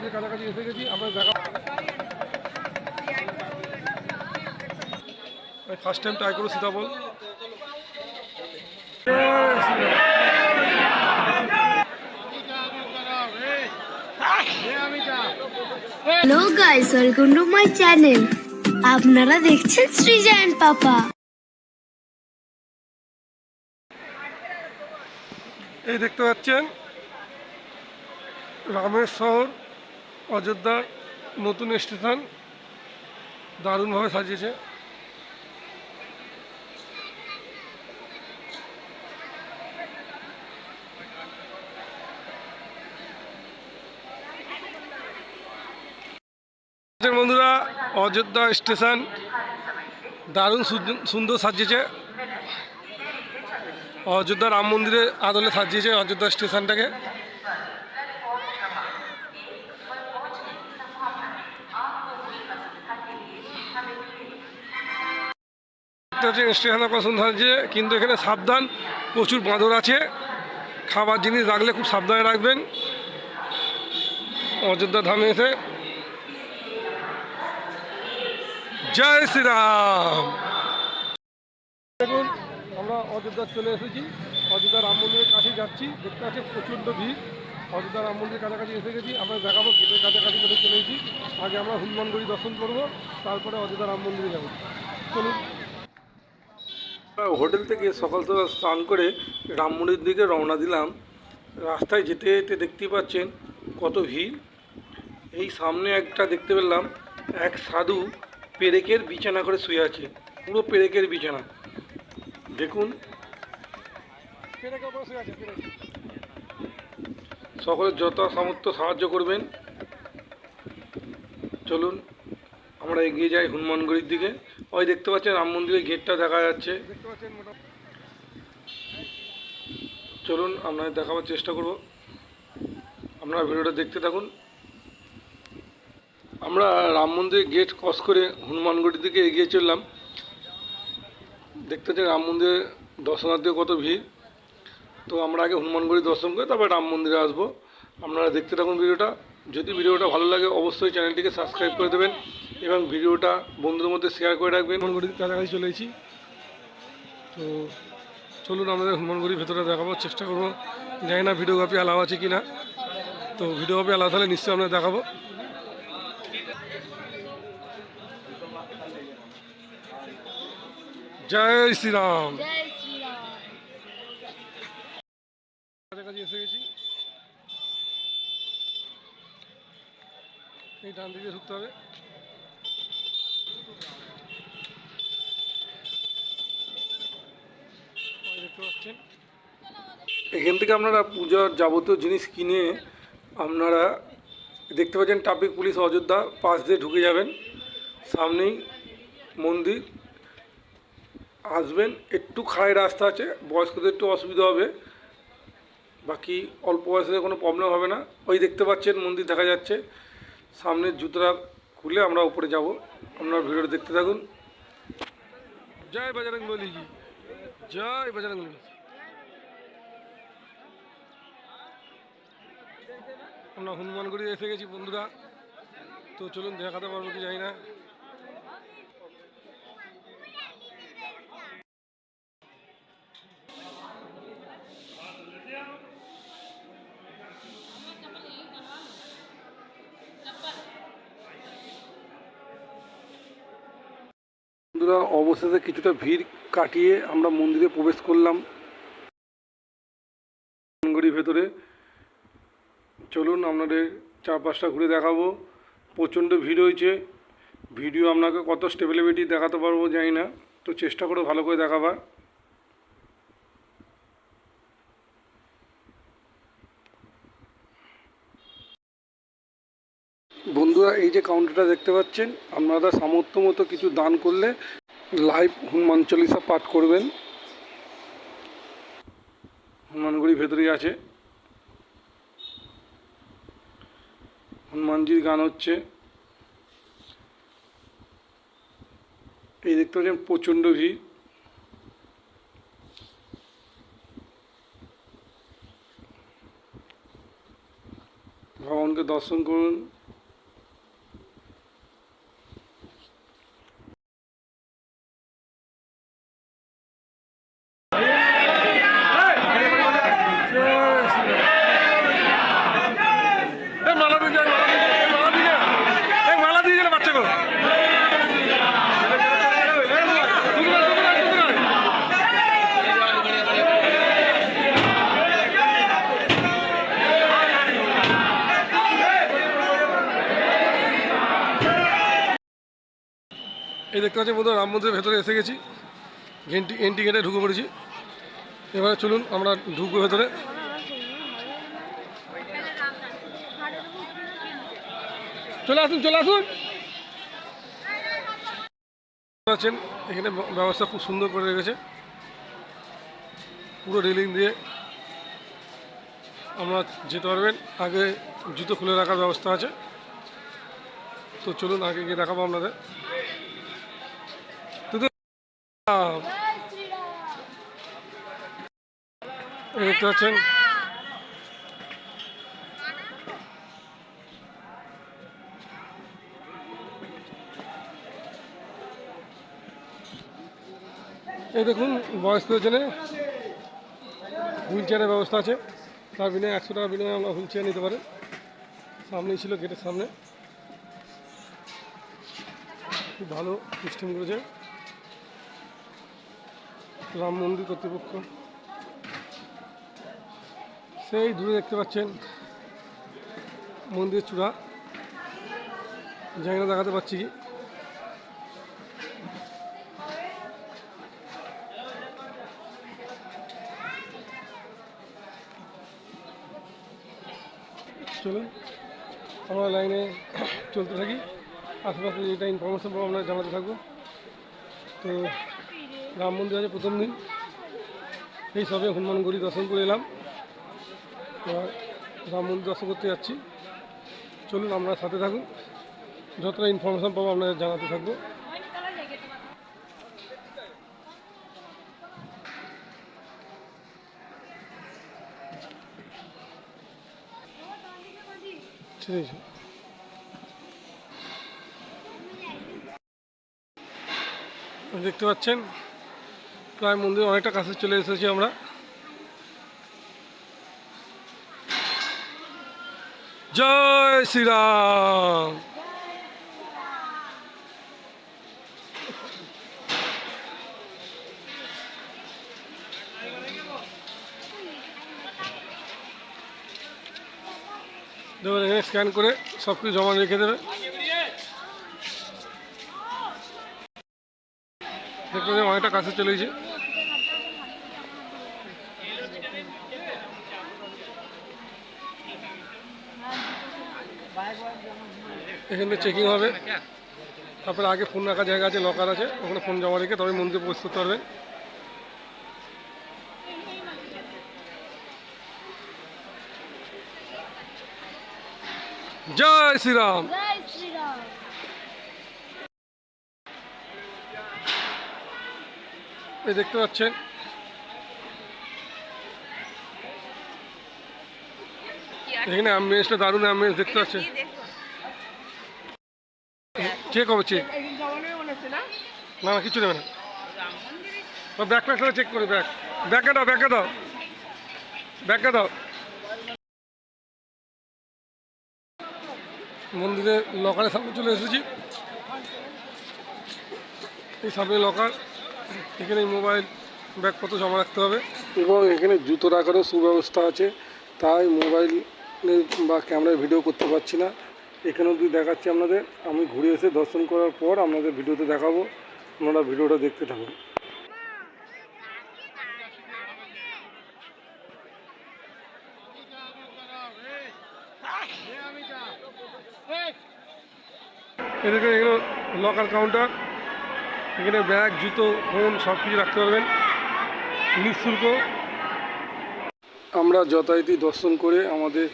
মন্দিরের কাছাকাছি এসে গেছি। আমরা দেখা ফার্স্ট টাইম ট্রাই করো সীতাফল। Hello guys, welcome to my channel. আপনারা দেখছেন সৃজা এন্ড পাপা। এই দেখতে পাচ্ছেন রামের শহর অযোধ্যার নতুন স্টেশন, দারুণভাবে সাজিয়েছে। বন্ধুরা, অযোধ্যা স্টেশন দারুণ সুন্দর সাজিয়েছে। অযোধ্যা রাম মন্দিরের আদলে সাজিয়েছে অযোধ্যা স্টেশনটাকে। স্টেশনটা কত সুন্দর সাজিয়েছে, কিন্তু এখানে সাবধান, প্রচুর বাঁদর আছে। খাবার জিনিস রাখলে খুব সাবধানে রাখবেন অযোধ্যা ধামে এসে। জয় শ্রীরাম। দেখুন, আমরা অযোধ্যা চলে এসেছি, অযোধ্যা রাম মন্দিরের কাছে যাচ্ছি। দেখতে পাচ্ছি প্রচণ্ড ভিড়। অযোধ্যা রাম মন্দিরের কাছাকাছি এসে গেছি, আমরা দেখাবো গেটের কাছাকাছি বলে চলে এসেছি। আগে আমরা হনুমানগড়ি দর্শন করবো, তারপরে অযোধ্যা রাম মন্দিরে যাবো। চলুন। হোটেল থেকে সকাল সকাল স্নান করে রাম মন্দির দিকে রওনা দিলাম। রাস্তায় যেতে যেতে দেখতেই পাচ্ছেন কত ভিড়। এই সামনে একটা দেখতে পেলাম এক সাধু পেরেকের বিছানা করে শুয়ে আছে, পুরো পেরেকের বিছানা। দেখুন, সকলের যত সামর্থ্য সাহায্য করবেন। চলুন আমরা এগিয়ে যাই হনুমানগড়ির দিকে। ওই দেখতে পাচ্ছেন রাম মন্দিরের গেটটা দেখা যাচ্ছে। চলুন আপনাদের দেখাবার চেষ্টা করব, আপনারা ভিডিওটা দেখতে থাকুন। আমরা রাম মন্দিরের গেট ক্রস করে হনুমানগড়ির দিকে এগিয়ে চললাম। দেখতে পাচ্ছেন রাম মন্দিরে দর্শনার্থী কত ভিড়। তো আমরা আগে হনুমানগড়ি দর্শন করে তারপরে রাম মন্দিরে আসবো। আপনারা দেখতে থাকুন ভিডিওটা। যদি ভিডিওটা ভালো লাগে অবশ্যই চ্যানেলটিকে সাবস্ক্রাইব করে দেবেন এবং ভিডিওটা বন্ধুদের মধ্যে শেয়ার করে রাখবেন। হনুমানগড়ির কাছাকাছি চলে এসেছি, তো চলুন আমাদের হনুমানগড়ির ভেতরে দেখাবার চেষ্টা করবো। জানি না ভিডিওগ্রাফি অ্যালাউ আছে কি না, তো ভিডিওগ্রাফি অ্যালাউ তাহলে নিশ্চয়ই আমরা দেখাবো। জয় শ্রীরাম। কাছাকাছি এসে গেছি। এই ডান দিকে ঢুকতে হবে। দেখতে পাচ্ছেন এখান থেকে আপনারা পূজার যাবতীয় জিনিস কিনে আপনারা দেখতে পাচ্ছেন ট্রাফিক পুলিশ অযোধ্যা পাশ দিয়ে ঢুকে যাবেন। সামনেই মন্দির, আসবেন। একটু খাড়াই রাস্তা আছে, বয়স্কদের একটু অসুবিধা হবে, বাকি অল্প বয়সে কোনো প্রবলেম হবে না। ওই দেখতে পাচ্ছেন মন্দির দেখা যাচ্ছে। সামনের জুতোটা খুলে আমরা উপরে যাব। আপনারা ভিডিওটা দেখতে থাকুন। জয় বজরংবলী, জয় বজরংবলী। আমরা হনুমানগড়ি এসে গেছি বন্ধুরা, তো চলুন দেখাতে পারবো কি জানি না। বন্ধুরা, অবশেষে কিছুটা ভিড় কাটিয়ে আমরা মন্দিরে প্রবেশ করলাম হনুমানগড়ির ভেতরে। চলুন আপনাদের চারপাশটা ঘুরে দেখাবো। প্রচণ্ড ভিড় হয়েছে। ভিডিও আপনাকে কত স্টেবিলিটি দেখাতে পারবো জানি না, তো চেষ্টা করে ভালো করে দেখাবার। বন্ধুরা, এই যে কাউন্টারটা দেখতে পাচ্ছেন, আপনারা সামর্থ্য মতো কিছু দান করলে লাইভ হনুমান চল্লিশা পাঠ করবেন। হনুমানগড়ির ভেতরেই আছে, হনুমানজির গান হচ্ছে। এই দেখতে পাচ্ছেন প্রচণ্ড ভিড়। ভগবানকে দর্শন করুন। এই দেখতে পাচ্ছি বোধহয় রাম মন্দিরের ভেতরে এসে গেছি, এন্ট্রি গেটে ঢুকে পড়েছি। এবারে চলুন আমরা ঢুকবো ভেতরে। চলে আসুন চলে আসুন। আছেন এখানে ব্যবস্থা খুব সুন্দর করে রেখেছে, পুরো রেলিং দিয়ে আমরা যেতে পারবেন। আগে জুতো খুলে রাখার ব্যবস্থা আছে, তো চলুন আগে গিয়ে দেখাবো আপনাদের। এই দেখতে পাচ্ছেন এই দেখুন বয়স্কদের জন্য হুইল চেয়ারের ব্যবস্থা আছে, তার বিনিময়ে 100 টাকা বিনিময়ে আমরা হুইল চেয়ার নিতে পারেন। সামনেই ছিল গেটের সামনে, খুব ভালো সিস্টেম করেছে রাম মন্দির কর্তৃপক্ষ। সেই দূরে দেখতে পাচ্ছেন মন্দিরের চূড়া, জায়গা দেখাতে পাচ্ছি কি চলুন আমরা লাইনে চলতে থাকি, আশেপাশে যেটা ইনফরমেশন পাবো আমরা জানাতে থাকবো। তো রাম মন্দির আছে প্রথম দিন, এই সবে হনুমানগড়ি দর্শন করে এলাম, এবার রাম মন্দির দর্শন করতে যাচ্ছি। চলুন আমরা সাথে থাকুন, যতটা ইনফরমেশন পাবো আপনাদের জানাতে থাকবো। ঠিক আছে, দেখতে পাচ্ছেন প্রায় মন্দির অনেকটা কাছে চলে এসেছি আমরা। জয় শ্রীরাম। দেখুন এখানে স্ক্যান করে সব কিছু জমা রেখে দেবে। দেখতে অনেকটা কাছে চলে গেছে। এখানে চেকিং হবে, তারপরে আগে ফোন রাখার জায়গা আছে, লকার আছে, ওখানে ফোন জমা রেখে তবে মন্দিরে প্রবেশ করতে পারবেন। জয় শ্রীরাম। এই দেখতে পাচ্ছেন এখানে অ্যাম্বুলেন্সটা দারুণ অ্যাম্বুলেন্স দেখতে পাচ্ছেন। চেক হবে চেক, না না কিছু নেবে না, ব্যাগ প্যাকটা চেক করে ব্যাগটা দাও ব্যাগটা দাও ব্যাগটা দাও। মন্দিরের লকারের সামনে চলে এসেছি, এই সামনে লকার, এখানে মোবাইল ব্যাগপত্র জমা রাখতে হবে এবং এখানে জুতো রাখারও সুব্যবস্থা আছে, তাই মোবাইল বা ক্যামেরায় ভিডিও করতে পারছি না। এখানে অবধি দেখাচ্ছি আপনাদের, আমি ঘুরে এসে দর্শন করার পর আপনাদের ভিডিওতে দেখাবো, আপনারা ভিডিওটা দেখতে থাকুন। এদিকে এগুলো লকার কাউন্টার, এখানে ব্যাগ জুতো ফোন সব কিছু রাখতে পারবেন নিঃশুল্ক। আমরা যথারীতি দর্শন করে আমাদের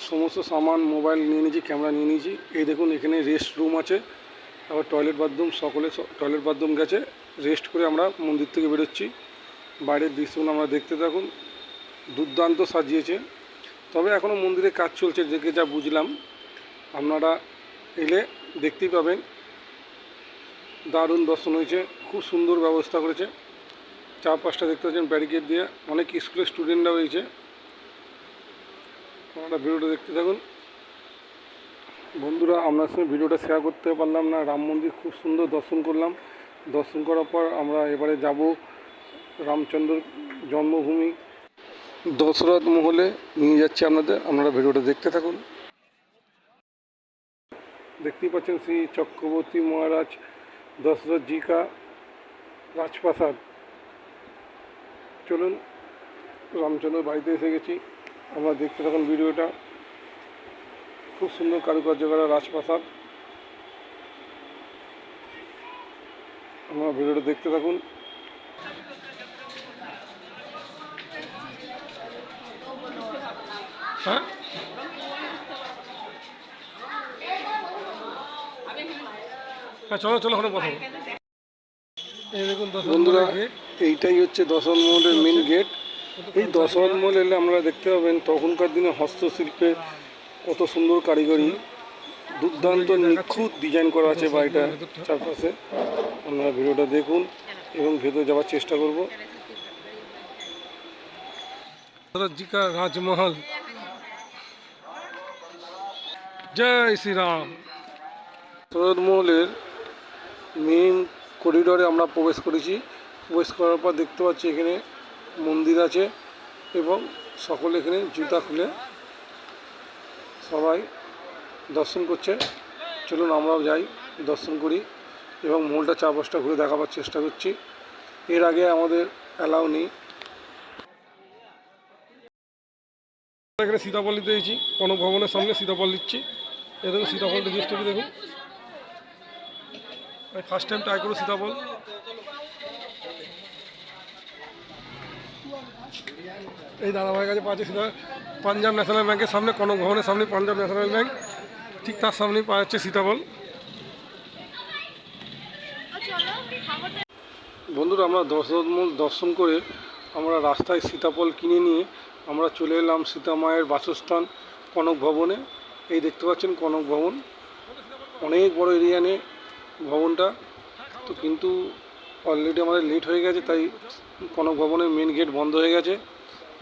সমস্ত সামান মোবাইল নিয়ে নিয়েছি, ক্যামেরা নিয়ে নিয়েছি। এই দেখুন এখানে রেস্ট রুম আছে, আবার টয়লেট বাথরুম, সকলে টয়লেট বাথরুম গেছে, রেস্ট করে আমরা মন্দির থেকে বেরোচ্ছি। বাইরের দৃশ্যগুলো আমরা দেখতে থাকুন, দুর্দান্ত সাজিয়েছে। তবে এখনও মন্দিরে কাজ চলছে, দেখে যা বুঝলাম। আপনারা এলে দেখতেই পাবেন, দারুণ দর্শন হয়েছে, খুব সুন্দর ব্যবস্থা করেছে। 4-5টা দেখতে পাচ্ছেন ব্যারিকেড দিয়ে, অনেক স্কুলের স্টুডেন্টরা হয়েছে। আপনারা ভিডিওটা দেখতে থাকুন। বন্ধুরা, আপনার সঙ্গে ভিডিওটা শেয়ার করতে পারলাম না। রাম মন্দির খুব সুন্দর দর্শন করলাম। দর্শন করার পর আমরা এবারে যাব রামচন্দ্র জন্মভূমি দশরথ মহলে নিয়ে যাচ্ছি আপনারা ভিডিওটা দেখতে থাকুন। দেখতেই পাচ্ছেন শ্রী চক্রবর্তী মহারাজ দশরথ জি কা রাজপ্রাসাদ। চলুন, রামচন্দ্র বাড়িতে এসে গেছি, আমরা দেখতে থাকুন ভিডিওটা। খুব সুন্দর কারুকার্য করা রাজপ্রাসাদ, আমরা ভিডিওটা দেখতে থাকুন। হ্যাঁ, চলো চলো, ওখানে কথা বলো। এই দেখুন বন্ধুরা, এইটাই হচ্ছে দশরথ মহলের মেন গেট। এই দশরথ মহল এলে আপনারা দেখতে পাবেন তখনকার দিনে হস্তশিল্পের কত সুন্দর কারিগরি, দুর্দান্ত নিখুঁত ডিজাইন করা আছে বাড়িটা চারপাশে। আপনারা ভিডিওটা দেখুন এবং ভেতরে যাওয়ার চেষ্টা করব। দশরথ জি কা রাজমহল, জয় শ্রীরাম। দশরথ মহলের মেন করিডোরে আমরা প্রবেশ করেছি। প্রবেশ করার পর দেখতে পাচ্ছি এখানে মন্দির আছে এবং সকলে এখানে জুতা খুলে সবাই দর্শন করছে। চলুন আমরাও যাই, দর্শন করি এবং মহলটা 4-5টা ঘুরে দেখাবার চেষ্টা করছি। এর আগে আমাদের অ্যালাউ নেই। এখানে সীতাফল দিতে দিয়েছি, কনক ভবনের সামনে সীতাফল দিচ্ছি। এ দেখুন সীতাফল রেজিস্ট্রি দেখুন, আমি ফার্স্ট টাইম ট্রাই করো সীতাফল। এই দাদাভাইয়ের কাছে পাচ্ছে সীতা, পাঞ্জাব ন্যাশনাল ব্যাংকের সামনে, কনক ভবনের সামনে পাঞ্জাব ন্যাশনাল ব্যাংক, ঠিক তার সামনেই পাওয়া যাচ্ছে সীতাফল। বন্ধুরা, আমরা দশরথ মহল দর্শন করে আমরা রাস্তায় সীতাফল কিনে নিয়ে আমরা চলে এলাম সীতা মায়ের বাসস্থান কনক ভবনে। এই দেখতে পাচ্ছেন কনক ভবন, অনেক বড় এরিয়া নিয়ে ভবনটা। তো কিন্তু অলরেডি আমাদের লেট হয়ে গেছে, তাই কনক ভবনের মেন গেট বন্ধ হয়ে গেছে।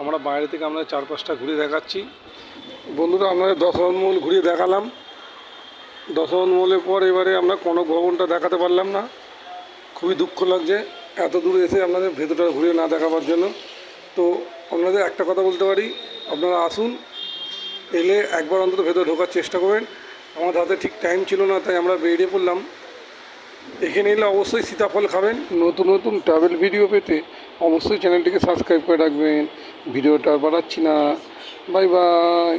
আমরা বাইরে থেকে আমরা 4-5টা ঘুরে দেখাচ্ছি। বন্ধুরা, আপনাদের দশরথ মহল ঘুরিয়ে দেখালাম। দশরথ মহলের পর এবারে আমরা কনক ভবনটা দেখাতে পারলাম না, খুবই দুঃখ লাগছে এত দূরে এসে আপনাদের ভেতরটা ঘুরিয়ে না দেখাবার জন্য। তো আপনাদের একটা কথা বলতে পারি, আপনারা আসুন, এলে একবার অন্তত ভেতরে ঢোকার চেষ্টা করবেন। আমাদের হাতে ঠিক টাইম ছিল না, তাই আমরা বেরিয়ে পড়লাম। এখানে এলে অবশ্যই সীতাফল খাবেন। নতুন নতুন ট্রাভেল ভিডিও পেতে অবশ্যই চ্যানেলটিকে সাবস্ক্রাইব করে রাখবেন। ভিডিওটা বাড়াচ্ছি না, বাই বাই।